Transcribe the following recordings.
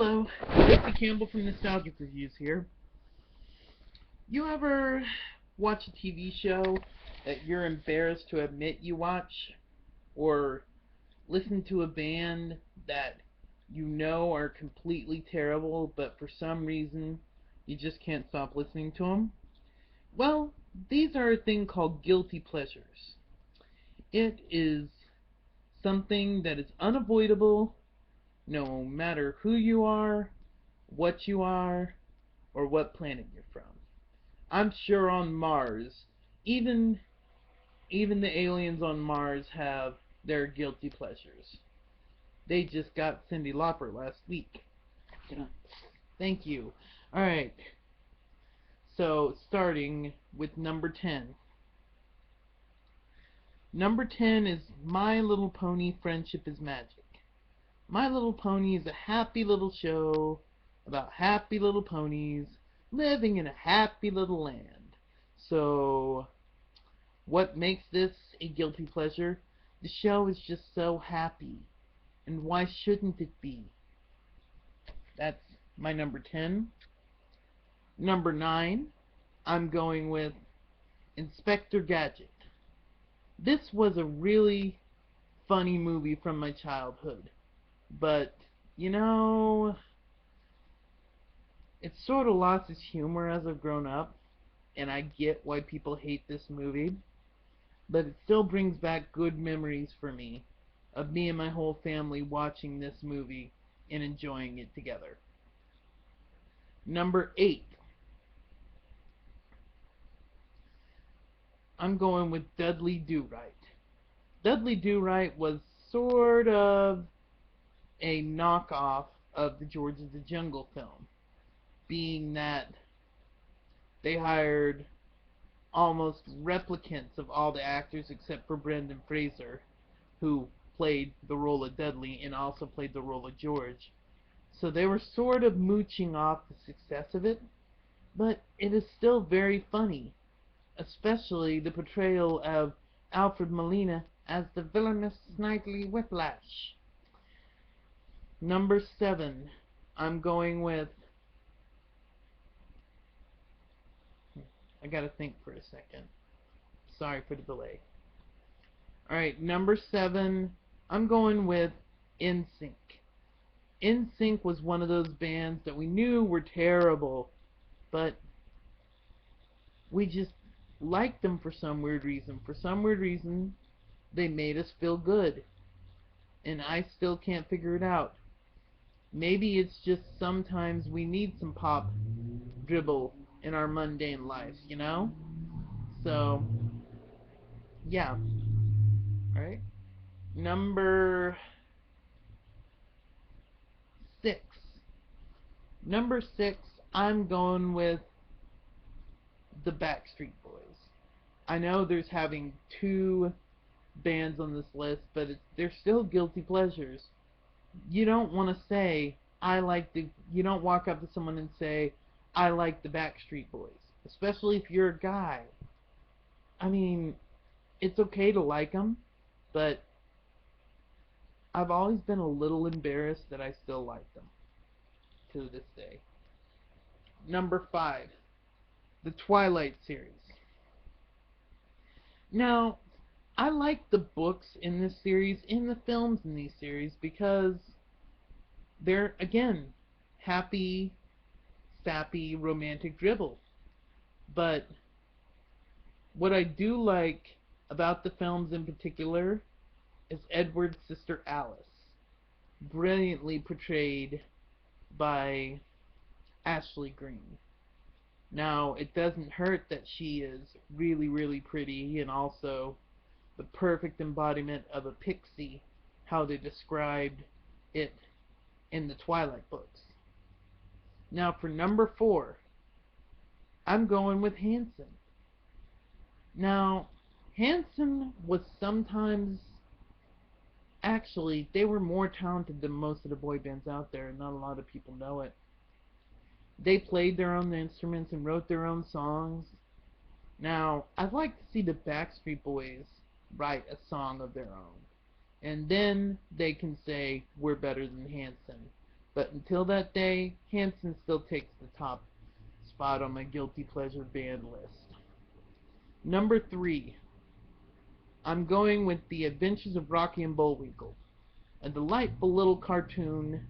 Hello, Jesse Campbell from Nostalgic Reviews here. You ever watch a TV show that you're embarrassed to admit you watch? Or listen to a band that you know are completely terrible, but for some reason you just can't stop listening to them? Well, these are a thing called guilty pleasures. It is something that is unavoidable no matter who you are, what you are, or what planet you're from. I'm sure on Mars, even the aliens on Mars have their guilty pleasures. They just got Cyndi Lauper last week. Thank you. Alright, so starting with number 10. Number 10 is My Little Pony: Friendship is Magic. My Little Pony is a happy little show about happy little ponies living in a happy little land. So, what makes this a guilty pleasure? The show is just so happy. And why shouldn't it be? That's my number 10. Number 9, I'm going with Inspector Gadget. This was a really funny movie from my childhood. But, you know, it sort of lost its humor as I've grown up, and I get why people hate this movie, but it still brings back good memories for me of me and my whole family watching this movie and enjoying it together. Number 8, I'm going with Dudley Do-Right. Dudley Do-Right was sort of a knockoff of the George of the Jungle film, being that they hired almost replicants of all the actors except for Brendan Fraser, who played the role of Dudley and also played the role of George. So they were sort of mooching off the success of it, but it is still very funny, especially the portrayal of Alfred Molina as the villainous Snidely Whiplash. Number 7, I'm going with... I gotta think for a second. Sorry for the delay. Alright, number 7, I'm going with NSYNC. NSYNC was one of those bands that we knew were terrible, but we just liked them for some weird reason. For some weird reason, they made us feel good. And I still can't figure it out. Maybe it's just sometimes we need some pop dribble in our mundane lives, you know? So, yeah. Alright. Number 6. Number 6, I'm going with the Backstreet Boys. I know there's having 2 bands on this list, but they're still guilty pleasures. You don't want to say, you don't walk up to someone and say, I like the Backstreet Boys. Especially if you're a guy. I mean, it's okay to like them, but I've always been a little embarrassed that I still like them. To this day. Number 5. The Twilight series. Now, I like the books in this series, and the films in these series, because they're, again, happy, sappy, romantic dribble. But what I do like about the films in particular is Edward's sister Alice, brilliantly portrayed by Ashley Greene. Now, it doesn't hurt that she is really, really pretty and also the perfect embodiment of a pixie, how they described it in the Twilight books. Now, for number 4, I'm going with Hanson. Now, Hanson was sometimes... Actually, they were more talented than most of the boy bands out there, and not a lot of people know it. They played their own instruments and wrote their own songs. Now, I'd like to see the Backstreet Boys write a song of their own. And then they can say, we're better than Hanson. But until that day, Hanson still takes the top spot on my guilty pleasure band list. Number 3, I'm going with The Adventures of Rocky and Bullwinkle, a delightful little cartoon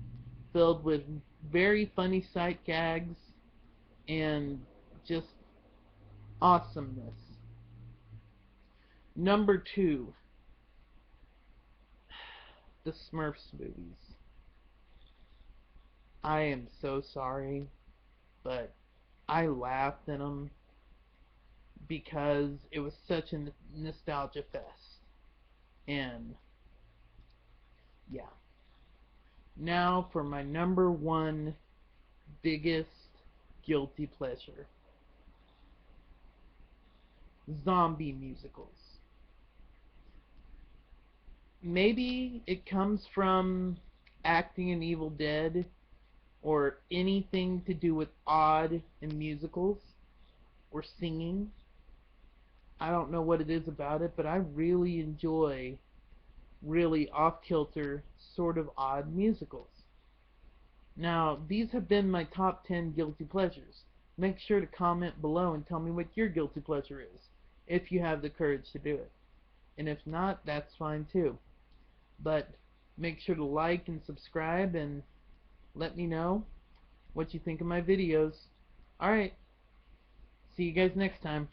filled with very funny sight gags and just awesomeness. Number 2, the Smurfs movies. I am so sorry, but I laughed in them because it was such a nostalgia fest. And yeah. Now for my number 1 biggest guilty pleasure. Zombie musicals. Maybe it comes from acting in Evil Dead or anything to do with odd in musicals or singing. I don't know what it is about it, but I really enjoy really off-kilter, sort of odd musicals. Now, these have been my top 10 guilty pleasures. Make sure to comment below and tell me what your guilty pleasure is, if you have the courage to do it. And if not, that's fine too. But make sure to like and subscribe and let me know what you think of my videos. Alright, see you guys next time.